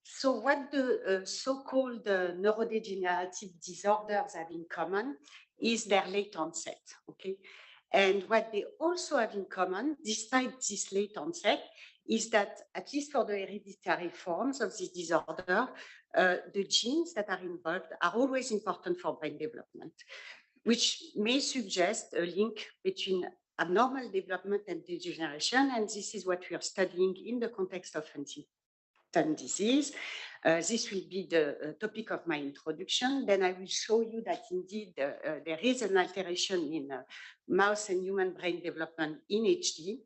So what the so-called neurodegenerative disorders have in common is their late onset, okay? And what they also have in common, despite this late onset, is that, at least for the hereditary forms of this disorder, the genes that are involved are always important for brain development, which may suggest a link between abnormal development and degeneration. And this is what we are studying in the context of Huntington disease. This will be the topic of my introduction. Then I will show you that indeed there is an alteration in mouse and human brain development in HD.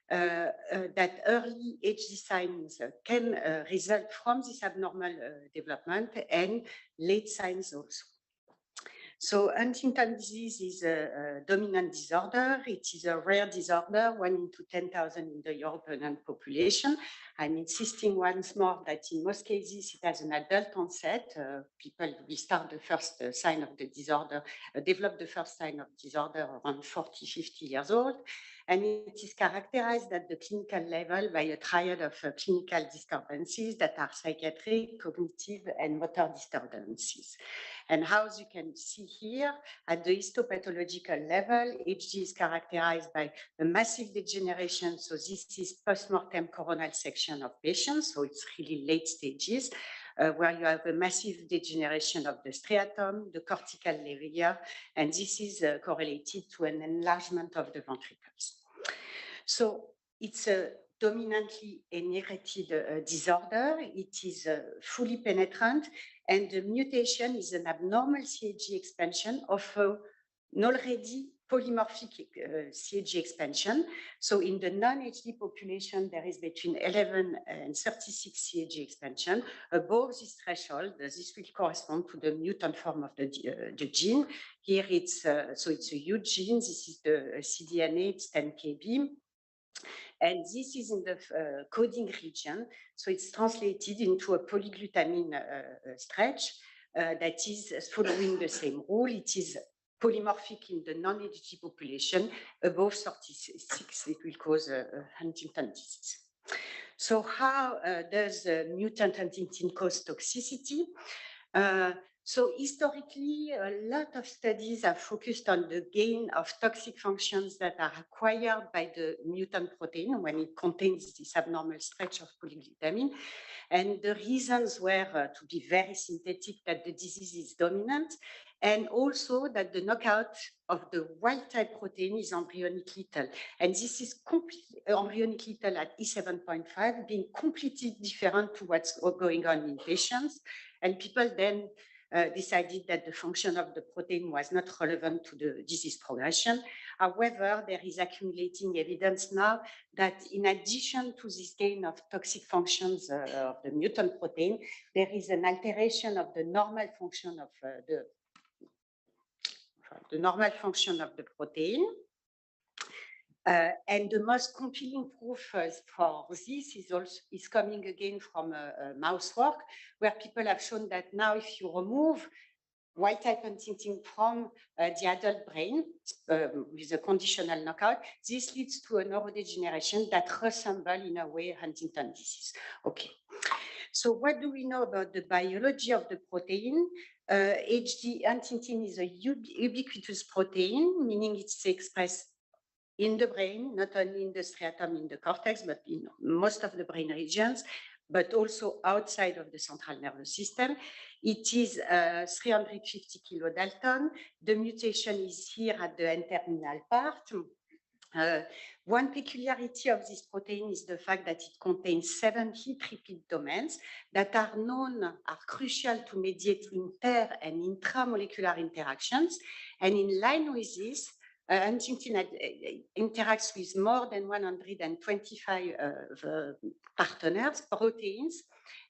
That early HD signs can result from this abnormal development, and late signs also. So Huntington disease is a dominant disorder. It is a rare disorder, 1 into 10,000 in the European population. I'm insisting once more that in most cases it has an adult onset. People will start the first sign of the disorder, develop the first sign of disorder around 40, 50 years old. And it is characterized at the clinical level by a triad of clinical disturbances that are psychiatric, cognitive, and motor disturbances. And as you can see here, at the histopathological level, HD is characterized by a massive degeneration. So this is post-mortem coronal section of patients. So it's really late stages where you have a massive degeneration of the striatum, the cortical area, and this is correlated to an enlargement of the ventricles. So it's a dominantly inherited disorder. It is fully penetrant, and the mutation is an abnormal CAG expansion of an already polymorphic CAG expansion. So in the non-HD population, there is between 11 and 36 CAG expansion. Above this threshold, this will correspond to the mutant form of the gene. Here it's, so it's a huge gene. This is the cDNA, it's 10 kb. And this is in the coding region. So it's translated into a polyglutamine stretch that is following the same rule. It is polymorphic in the non-HD population. Above 36, it will cause Huntington disease. So how does mutant Huntington cause toxicity? So historically, a lot of studies have focused on the gain of toxic functions that are acquired by the mutant protein when it contains this abnormal stretch of polyglutamine. And the reasons were, to be very synthetic, that the disease is dominant, and also that the knockout of the wild type protein is embryonic lethal. And this is completely embryonic lethal at E7.5, being completely different to what's going on in patients. And people then decided that the function of the protein was not relevant to the disease progression. However, there is accumulating evidence now that in addition to this gain of toxic functions of the mutant protein, there is an alteration of the normal function of the normal function of the protein. And the most compelling proof for this is coming again from mouse work, where people have shown that now if you remove wild type Huntington from the adult brain with a conditional knockout, this leads to a neurodegeneration that resembles in a way Huntington disease. Okay. So what do we know about the biology of the protein? HD Huntington is a ubiquitous protein, meaning it's expressed in the brain, not only in the striatum, in the cortex, but in most of the brain regions, but also outside of the central nervous system. It is 350 kilodalton. The mutation is here at the N-terminal part. One peculiarity of this protein is the fact that it contains 70 repeat domains that are known, are crucial to mediate inter and intramolecular interactions. And in line with this, Huntington interacts with more than 125 partners, proteins,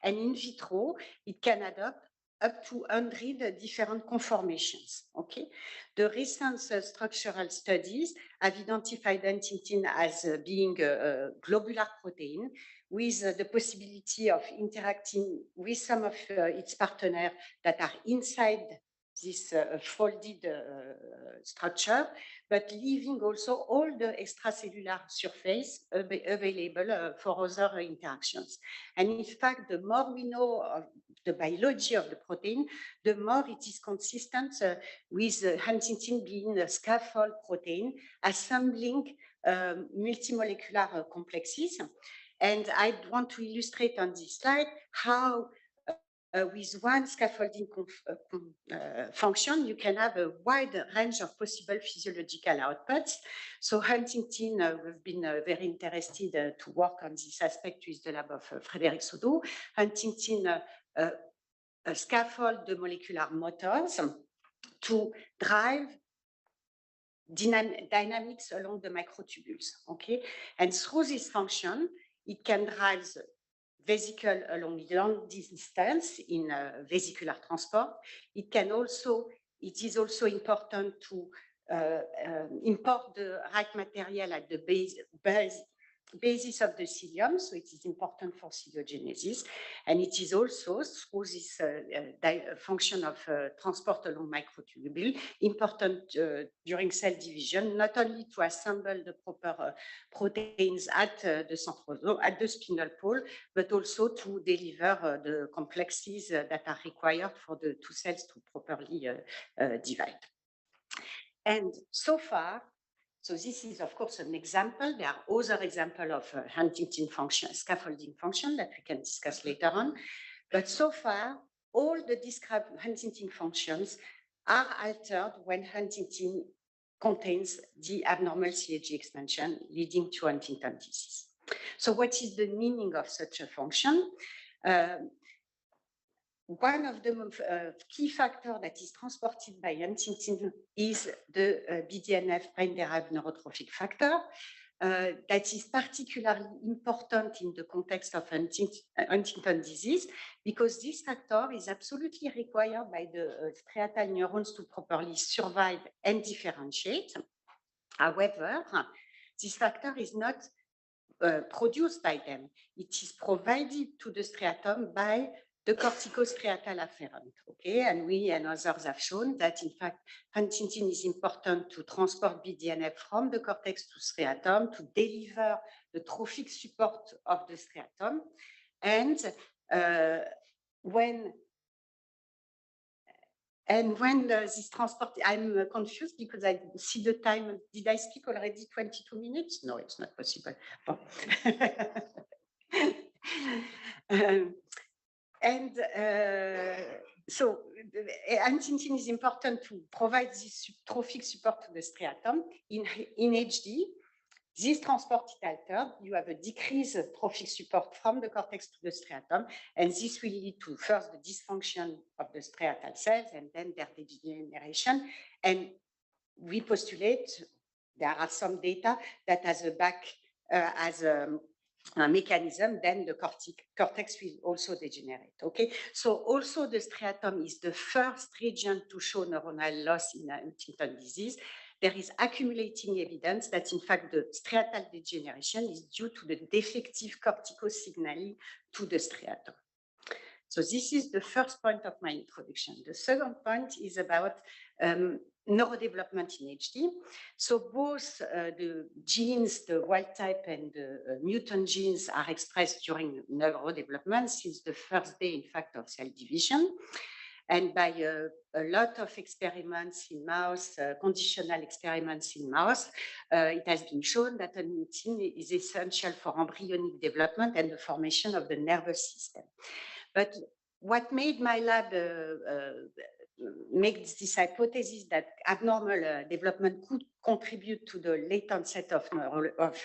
and in vitro, it can adopt up to 100 different conformations. Okay, the recent structural studies have identified Huntington as being a globular protein with the possibility of interacting with some of its partners that are inside this folded structure, but leaving also all the extracellular surface available for other interactions. And in fact, the more we know of the biology of the protein, the more it is consistent with Huntingtin being a scaffold protein, assembling multimolecular complexes. And I want to illustrate on this slide how with one scaffolding function, you can have a wide range of possible physiological outputs. So Huntingtin, we've been very interested to work on this aspect with the lab of Frédéric Soudot. Huntingtin scaffold the molecular motors to drive dynamics along the microtubules, okay? And through this function, it can drive the vesicle along long distance in vesicular transport. It is also important to import the right material at the basis of the cilium, so it is important for ciliogenesis, and it is also through this function of transport along microtubule important during cell division, not only to assemble the proper proteins at the centrosome, at the spinal pole, but also to deliver the complexes that are required for the two cells to properly divide. And so far, so this is, of course, an example. There are other examples of Huntingtin function, scaffolding function that we can discuss later on. But so far, all the described Huntingtin functions are altered when Huntingtin contains the abnormal CAG expansion leading to Huntington disease. So what is the meaning of such a function? One of the key factors that is transported by Huntingtin is the BDNF, brain-derived neurotrophic factor. That is particularly important in the context of Huntington disease because this factor is absolutely required by the striatal neurons to properly survive and differentiate. However, this factor is not produced by them. It is provided to the striatum by the corticostriatal afferent, okay? And we and others have shown that, in fact, Huntingtin is important to transport BDNF from the cortex to striatum to deliver the trophic support of the striatum. And when this transport, I'm confused because I see the time. Did I speak already 22 minutes? No, it's not possible. Bon. So Huntingtin is important to provide this trophic support to the striatum. In HD, this transport is altered. You have a decreased trophic support from the cortex to the striatum, and this will lead to first the dysfunction of the striatal cells and then their degeneration. And we postulate, there are some data that as a mechanism, then the cortex will also degenerate, okay? So also the striatum is the first region to show neuronal loss in Huntington disease. There is accumulating evidence that, in fact, the striatal degeneration is due to the defective corticosignaling to the striatum. So this is the first point of my introduction. The second point is about neurodevelopment in HD. So both the genes, the wild type and the mutant genes are expressed during neurodevelopment since the first day, in fact, of cell division. And by a lot of experiments in mouse, conditional experiments in mouse, it has been shown that huntingtin is essential for embryonic development and the formation of the nervous system. But what made my lab make this hypothesis that abnormal development could contribute to the late onset of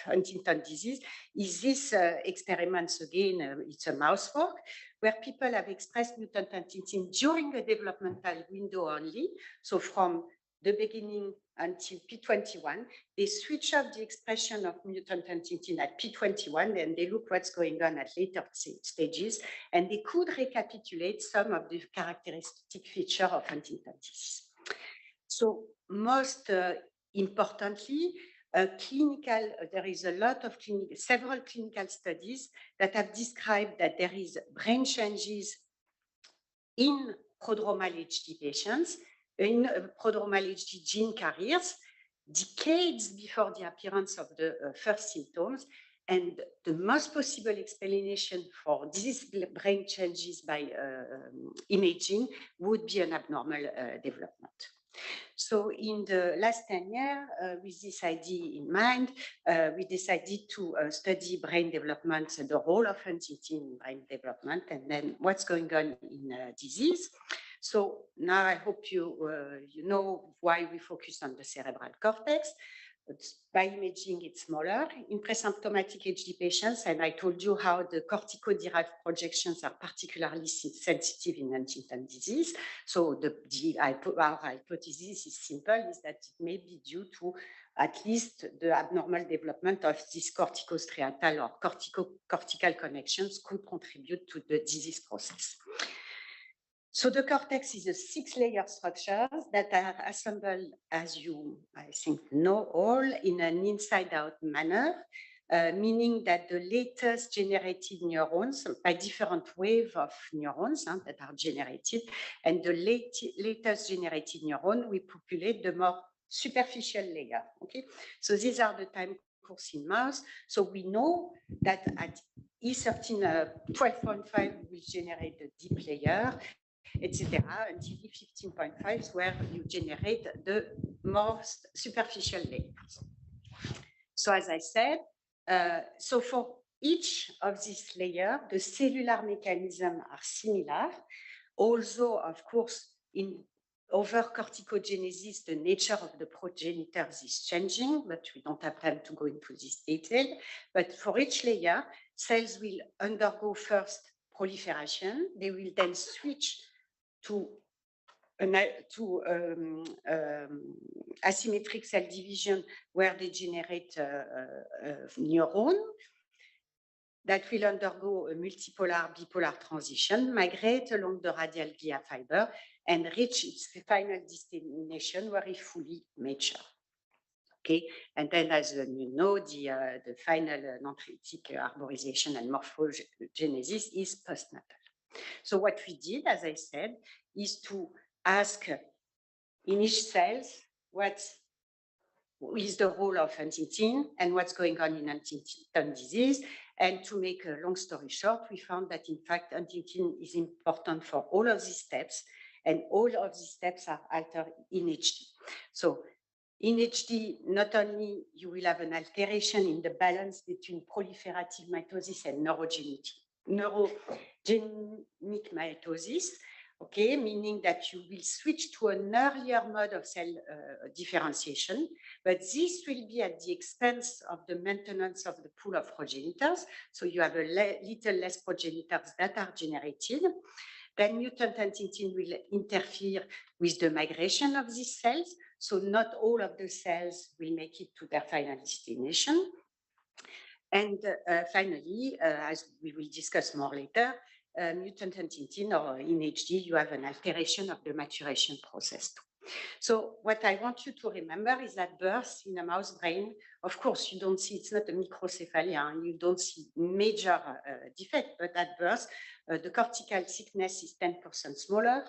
Huntington disease is this experiments again, it's a mouse work, where people have expressed mutant huntingtin during the developmental window only. So from the beginning until P21, they switch off the expression of mutant huntingtin at P21 and they look what's going on at later stages, and they could recapitulate some of the characteristic features of Huntington disease. So most importantly, there is a lot of several clinical studies that have described that there is brain changes in prodromal HD patients in prodromal HD gene carriers decades before the appearance of the first symptoms. And the most possible explanation for these brain changes by imaging would be an abnormal development. So in the last 10 years, with this idea in mind, we decided to study brain development, the role of Huntington in brain development, and then what's going on in disease. So now I hope you know why we focus on the cerebral cortex. By imaging, it's smaller. In presymptomatic HD patients, and I told you how the cortico-derived projections are particularly sensitive in Huntington disease. So our hypothesis is simple, is that it may be due to at least the abnormal development of these corticostriatal or cortical connections could contribute to the disease process. So the cortex is a 6-layer structure that are assembled, as you, I think, know all, in an inside-out manner, meaning that the latest generated neurons, by different wave of neurons that are generated, and the latest generated neuron, we populate the more superficial layer, okay? So these are the time course in mouse. So we know that at E13 12.5 will generate the deep layer, etc., until E15.5, where you generate the most superficial layers. So as I said, so for each of these layers, the cellular mechanisms are similar, although, of course, in over corticogenesis, the nature of the progenitors is changing, but we don't have time to go into this detail. But for each layer, cells will undergo first proliferation. They will then switch to asymmetric cell division, where they generate neuron that will undergo a multipolar bipolar transition, migrate along the radial glia fiber, and reach its final destination where it fully mature. Okay, and then, as you know, the final non-tritic arborization and morphogenesis is postnatal. So what we did, as I said, is to ask in each cells what is the role of Huntington and what's going on in Huntington disease. And to make a long story short, we found that in fact Huntington is important for all of these steps, and all of these steps are altered in HD. So in HD, not only you will have an alteration in the balance between proliferative mitosis and neurogenic mitosis, okay, meaning that you will switch to an earlier mode of cell differentiation, but this will be at the expense of the maintenance of the pool of progenitors. So you have a little less progenitors that are generated. Then mutant huntingtin will interfere with the migration of these cells. So not all of the cells will make it to their final destination. And finally, as we will discuss more later, mutant huntingtin, or in HD, you have an alteration of the maturation process too. So what I want you to remember is that birth in a mouse brain, of course, you don't see, it's not a microcephaly, you don't see major defect, but at birth, the cortical thickness is 10% smaller,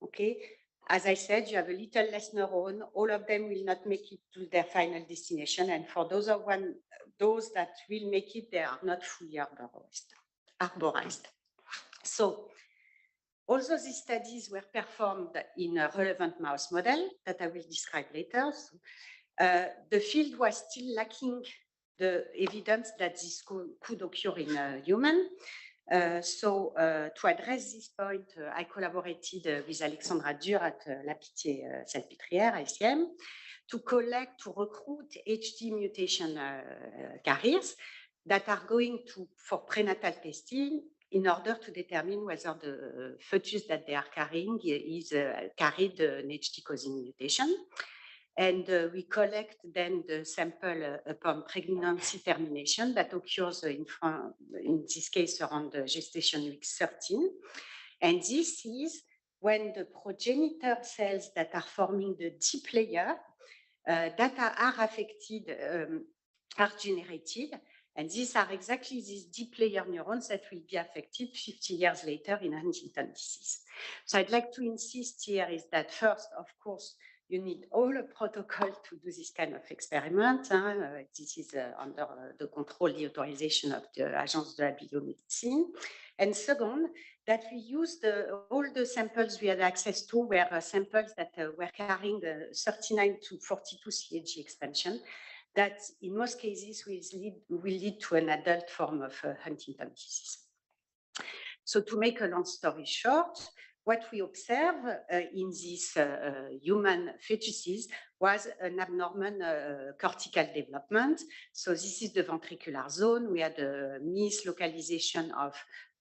okay? As I said, you have a little less neuron. All of them will not make it to their final destination. And for those that will make it, they are not fully arborized. So although these studies were performed in a relevant mouse model that I will describe later, the field was still lacking the evidence that this could occur in a human. So to address this point, I collaborated with Alexandra Dur at La Pitié-Salpêtrière, ICM, to recruit HD mutation carriers that are going for prenatal testing in order to determine whether the fetus that they are carrying is carried an HD causing mutation. And we collect then the sample upon pregnancy termination that occurs in this case around the gestation week 13. And this is when the progenitor cells that are forming the deep layer that are affected are generated. And these are exactly these deep layer neurons that will be affected 50 years later in Huntington disease. So I'd like to insist here is that first, of course, you need all a protocol to do this kind of experiment. This is under the control, the authorization of the Agence de la Biomédecine. And second, that we used all the samples we had access to were samples that were carrying 39 to 42 CAG expansion that in most cases will lead to an adult form of Huntington disease. So to make a long story short, what we observe in these human fetuses was an abnormal cortical development. So this is the ventricular zone. We had a mislocalization of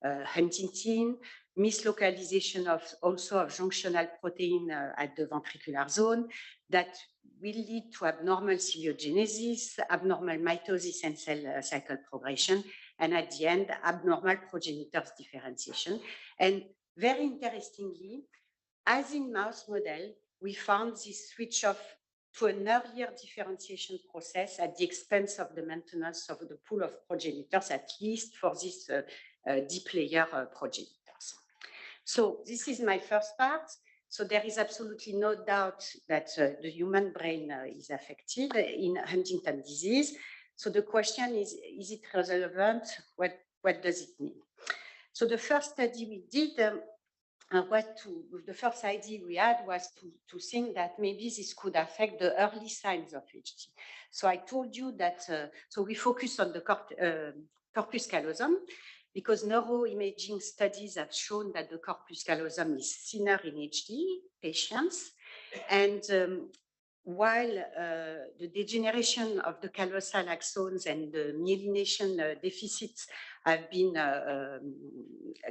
Huntingtin, mislocalization of also of junctional protein at the ventricular zone that will lead to abnormal ciliogenesis, abnormal mitosis and cell cycle progression, and at the end, abnormal progenitors differentiation. And very interestingly, as in mouse model, we found this switch off to an earlier differentiation process at the expense of the maintenance of the pool of progenitors, at least for this deep layer progenitors. So this is my first part. So there is absolutely no doubt that the human brain is affected in Huntington disease. So the question is it relevant? What does it mean? So the first study we did, the first idea we had was to think that maybe this could affect the early signs of HD. So I told you that, so we focus on the corpus callosum, because neuroimaging studies have shown that the corpus callosum is thinner in HD patients. And while the degeneration of the callosal axons and the myelination deficits have been,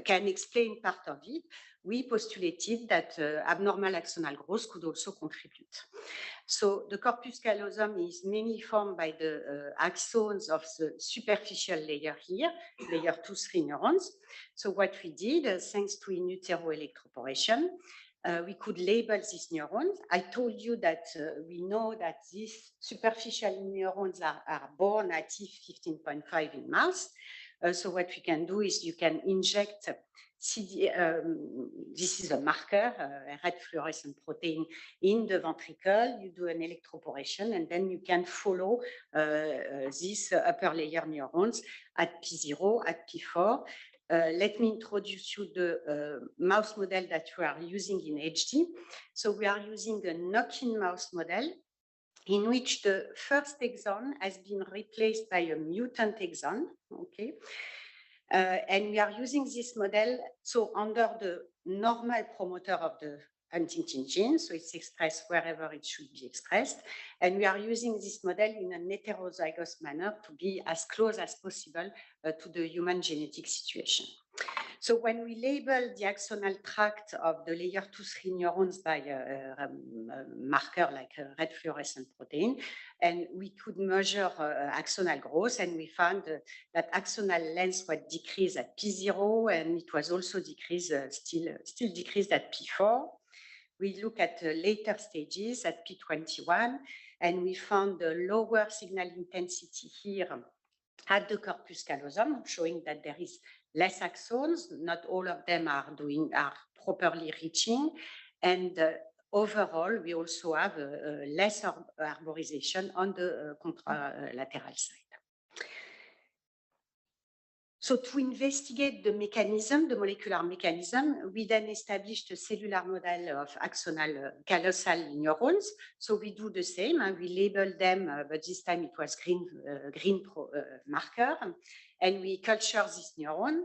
can explain part of it, we postulated that abnormal axonal growth could also contribute. So the corpus callosum is mainly formed by the axons of the superficial layer here, layer 2-3 neurons. So what we did, thanks to in utero electroporation, we could label these neurons. I told you that we know that these superficial neurons are born at E15.5 in mouse. So what we can do is you can inject this is a marker, a red fluorescent protein in the ventricle. You do an electroporation, and then you can follow these upper layer neurons at P0, at P4. Let me introduce you the mouse model that we are using in HD. So we are using a knock-in mouse model in which the first exon has been replaced by a mutant exon, okay? And we are using this model, so under the normal promoter of the Huntington gene, so it's expressed wherever it should be expressed. And we are using this model in an heterozygous manner to be as close as possible to the human genetic situation. So when we label the axonal tract of the layer 2-3 neurons by a marker like a red fluorescent protein, and we could measure axonal growth, and we found that axonal length was decreased at P0, and it was also decreased, still decreased at P4. We look at later stages at P21, and we found the lower signal intensity here at the corpus callosum, showing that there is less axons. Not all of them are properly reaching, and overall, we also have less arborization on the contralateral side. So to investigate the mechanism, the molecular mechanism, we then established a cellular model of axonal callosal neurons. So we do the same, we label them, but this time it was green marker. And we culture this neuron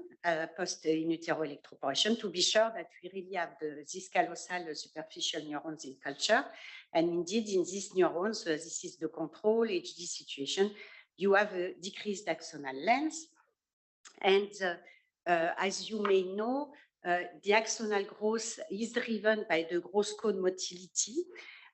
post in utero electroporation to be sure that we really have these callosal superficial neurons in culture. And indeed, in these neurons, this is the control HD situation. You have a decreased axonal length. And as you may know, the axonal growth is driven by the growth cone motility.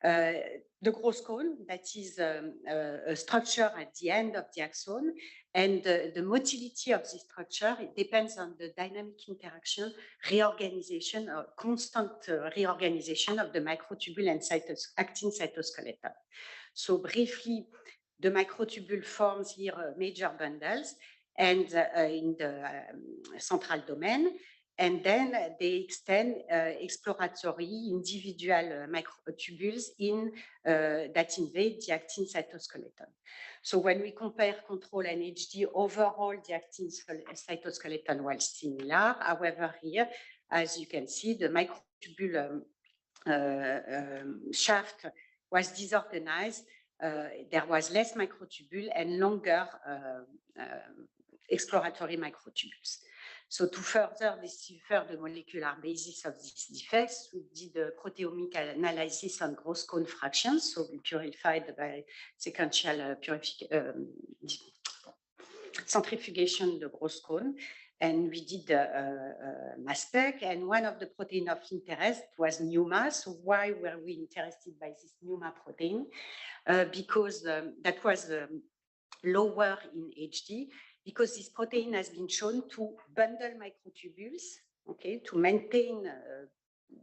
The growth cone, that is a structure at the end of the axon, and the motility of this structure, it depends on the dynamic interaction, reorganization, or constant reorganization of the microtubule and actin cytoskeleton. So briefly, the microtubule forms here major bundles and in the central domain, and then they extend exploratory individual microtubules that invade the actin cytoskeleton. So when we compare control and HD, overall the actin cytoskeleton was similar. However, here, as you can see, the microtubule shaft was disorganized. There was less microtubule and longer exploratory microtubules. So to further decipher the molecular basis of these defects, we did a proteomic analysis on gross cone fractions. So we purified by sequential centrifugation the gross cone, and we did mass spec, and one of the protein of interest was NUMA. So why were we interested by this NUMA protein? Because that was lower in HD, because this protein has been shown to bundle microtubules, okay, to maintain a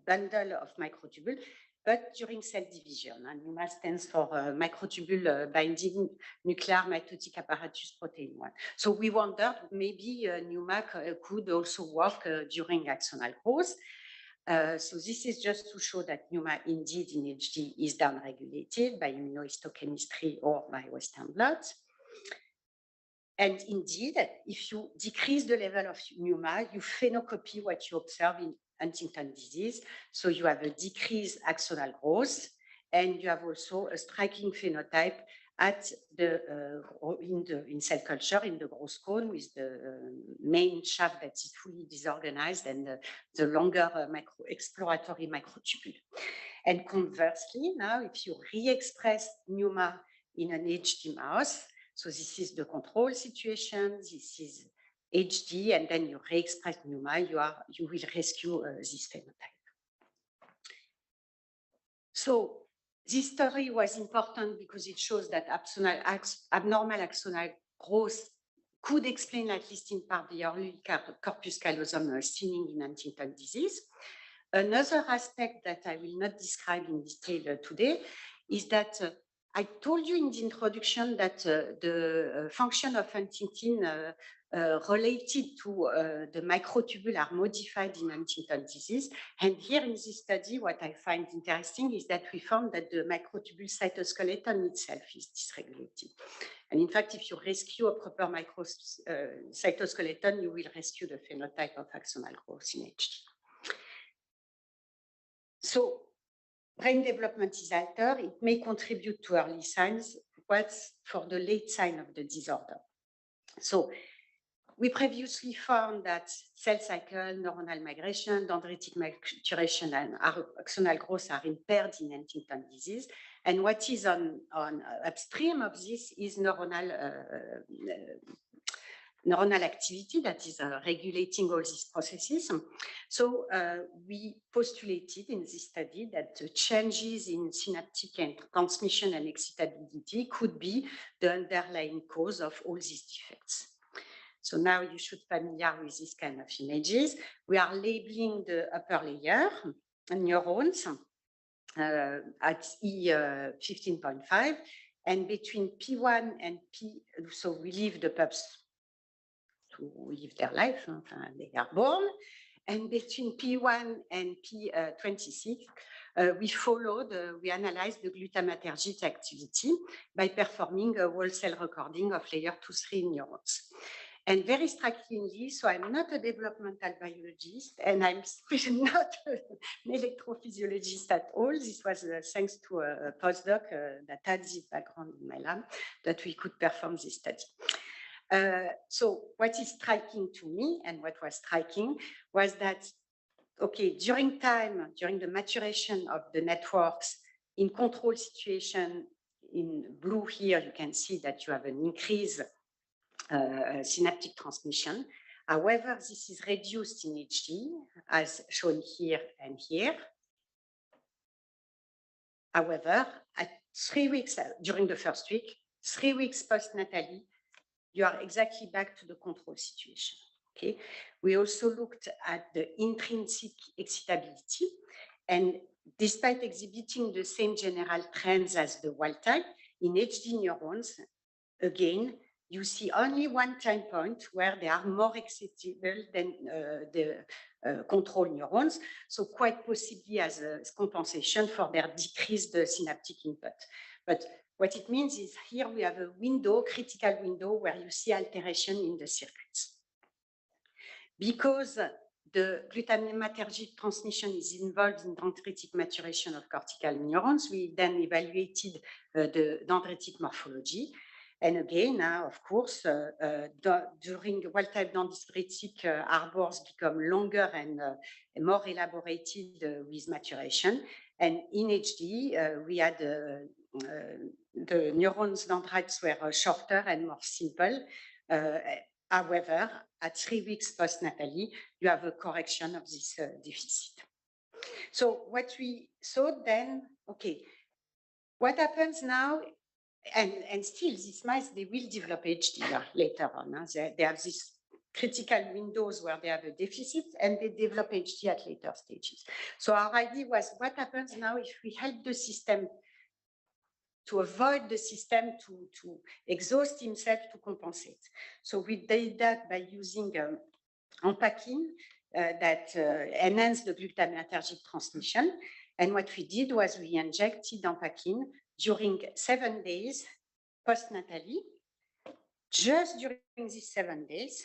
bundle of microtubules, but during cell division. And NUMA stands for microtubule binding nuclear mitotic apparatus protein 1. So we wondered maybe NUMA could also work during axonal growth. So this is just to show that NUMA indeed in HD is downregulated by immunohistochemistry or by Western blot. And indeed, if you decrease the level of NUMA, you phenocopy what you observe in Huntington disease. So you have a decreased axonal growth, and you have also a striking phenotype at the in cell culture in the gross cone, with the main shaft that is fully disorganized and the longer exploratory microtubule. And conversely, now if you re-express NUMA in an HD mouse, so this is the control situation, this is HD, and then you re-express NUMA, you will rescue this phenotype. So this story was important because it shows that abnormal axonal growth could explain, at least in part, the early corpus callosum thinning in Huntington disease. Another aspect that I will not describe in detail today is that I told you in the introduction that the function of Huntingtin related to the microtubule are modified in Huntington disease. And here in this study, what I find interesting is that we found that the microtubule cytoskeleton itself is dysregulated. And in fact, if you rescue a proper cytoskeleton, you will rescue the phenotype of axonal growth in HD. So brain development is altered. It may contribute to early signs. What's for the late sign of the disorder? So we previously found that cell cycle, neuronal migration, dendritic maturation, and axonal growth are impaired in Huntington disease. And what is on upstream of this is neuronal activity that is regulating all these processes. So we postulated in this study that the changes in synaptic and transmission and excitability could be the underlying cause of all these defects. So now you should be familiar with this kind of images. We are labeling the upper layer neurons at E15.5, and between P1 and P, so we leave the pups to live their life, they are born, and between P1 and P26, we analyze the glutamatergic activity by performing a whole cell recording of layer 2-3 neurons. And very strikingly, so I'm not a developmental biologist, and I'm not an electrophysiologist at all. This was thanks to a postdoc that had this background in my lab, that we could perform this study. So what is striking to me, and what was striking, was that, okay, during the maturation of the networks in control situation, in blue here, you can see that you have an increase synaptic transmission. However, this is reduced in HD, as shown here and here. However, at 3 weeks, during the first week, 3 weeks postnatally, you are exactly back to the control situation. Okay. We also looked at the intrinsic excitability, and despite exhibiting the same general trends as the wild type, in HD neurons, again, you see only one time point where they are more excitable than the control neurons, so quite possibly as a compensation for their decreased synaptic input. But what it means is here we have a window, critical window, where you see alteration in the circuits. Because the glutamatergic transmission is involved in dendritic maturation of cortical neurons, we then evaluated the dendritic morphology. And again, of course, during wild-type dendritic arbors become longer and more elaborated with maturation. And in HD, we had the neurons dendrites were shorter and more simple. However, at 3 weeks postnatally, you have a correction of this deficit. So what we saw then, okay, what happens now, and still these mice, they will develop HD later on. They have these critical windows where they have a deficit and they develop HD at later stages. So our idea was what happens now if we help the system to avoid the system to exhaust himself to compensate. So we did that by using Ampakine that enhanced the glutamatergic transmission. And what we did was we injected Ampakine during 7 days postnatally. Just during these 7 days,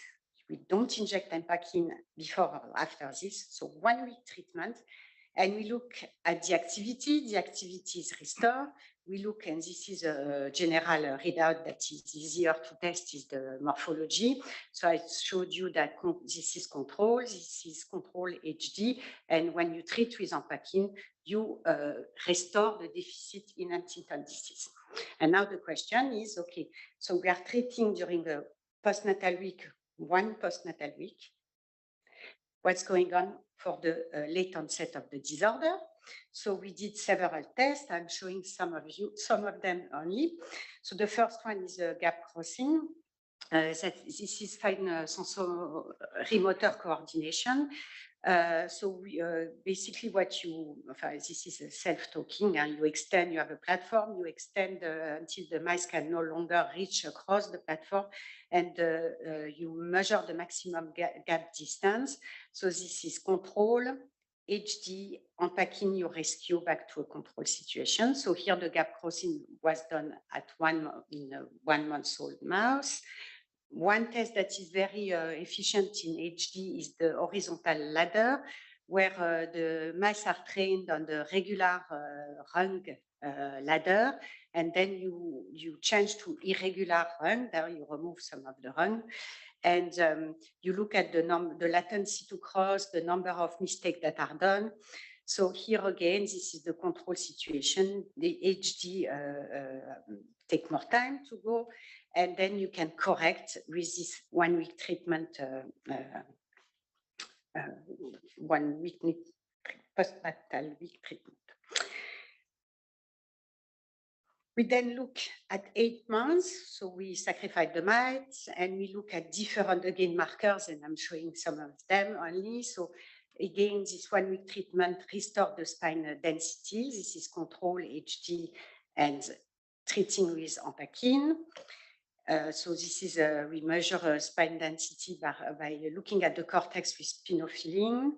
we don't inject Ampakine before or after this, so 1 week treatment. And we look at the activity is restored. We look, and this is a general readout that is easier to test, is the morphology. So I showed you that this is control HD, and when you treat with Ampakine, you restore the deficit in Huntington disease. And now the question is, okay, so we are treating during the postnatal week, 1 postnatal week. What's going on for the late onset of the disorder? So we did several tests. I'm showing some of them only. So the first one is a gap crossing. This is fine sensorimotor coordination. So we, basically what you, this is self-talking, and you extend, you have a platform, you extend until the mice can no longer reach across the platform, and you measure the maximum gap distance. So this is control, HD, Ampakine, you rescue back to a control situation. So here the gap crossing was done at in a 1-month-old mouse. One test that is very efficient in HD is the horizontal ladder, where the mice are trained on the regular rung ladder, and then you change to irregular rung. There you remove some of the rung, and you look at the latency to cross, the number of mistakes that are done. So here again, this is the control situation. The HD take more time to go, and then you can correct with this 1 week treatment, 1 week postnatal week treatment. We then look at 8 months, so we sacrifice the mice, and we look at different, again, markers, and I'm showing some of them only. So again, this 1 week treatment restored the spine density. This is control HD and treating with Ampakine. So this is, we measure spine density by looking at the cortex with spinofilling.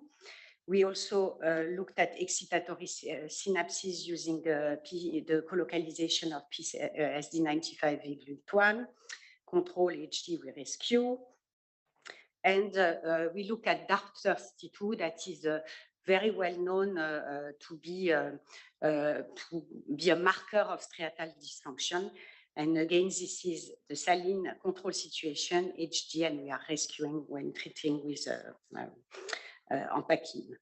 We also looked at excitatory synapses using the colocalization of SD95V1, control HD we rescue. And we look at DART32, that is very well known to be a marker of striatal dysfunction. And again, this is the saline control situation, HD, and we are rescuing when treating with Ampakine.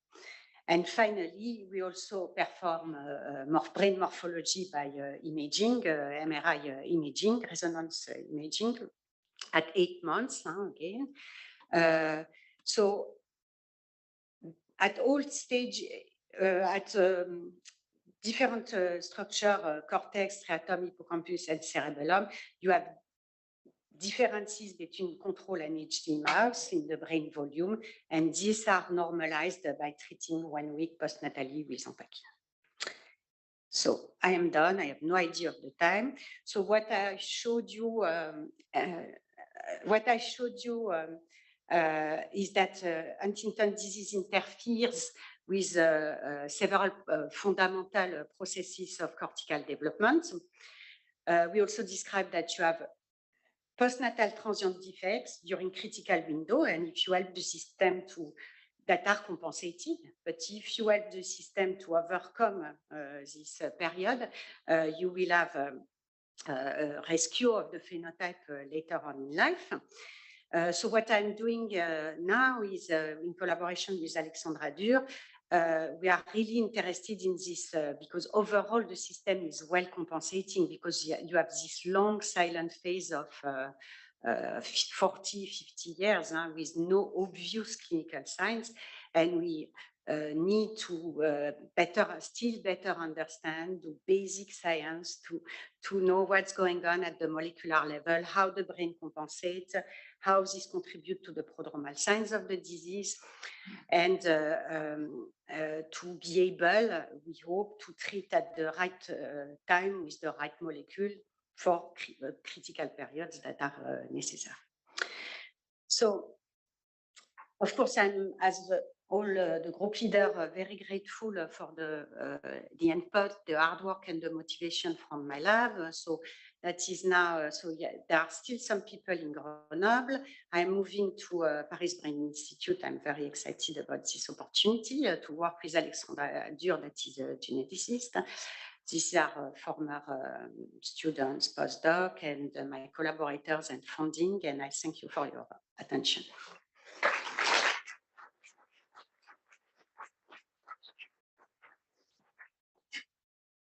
And finally, we also perform brain morphology by imaging, MRI imaging, resonance imaging at 8 months, again. So at all stage, at different structure, cortex, striatum, hippocampus, and cerebellum, you have differences between control and HD mouse in the brain volume, and these are normalized by treating 1 week postnatally with Ampakine. So I am done. I have no idea of the time. So what I showed you, is that Huntington disease interferes with several fundamental processes of cortical development. We also described that you have postnatal transient defects during critical window, and if you help the system that are compensated, but if you help the system to overcome this period, you will have a rescue of the phenotype later on in life. So what I'm doing now is, in collaboration with Alexandra Dur, we are really interested in this because overall the system is well compensating, because you have this long silent phase of 40, 50 years with no obvious clinical signs, and we need to still better understand the basic science to know what's going on at the molecular level, how the brain compensates, how this contributes to the prodromal signs of the disease, and to be able, we hope, to treat at the right time with the right molecule for critical periods that are necessary. So, of course, I'm, as all the group leader, very grateful for the input, the hard work, and the motivation from my lab. So that is now, so yeah, there are still some people in Grenoble. I'm moving to Paris Brain Institute. I'm very excited about this opportunity to work with Alexandra Dur, that is a geneticist. These are former students, postdoc, and my collaborators and funding, and I thank you for your attention.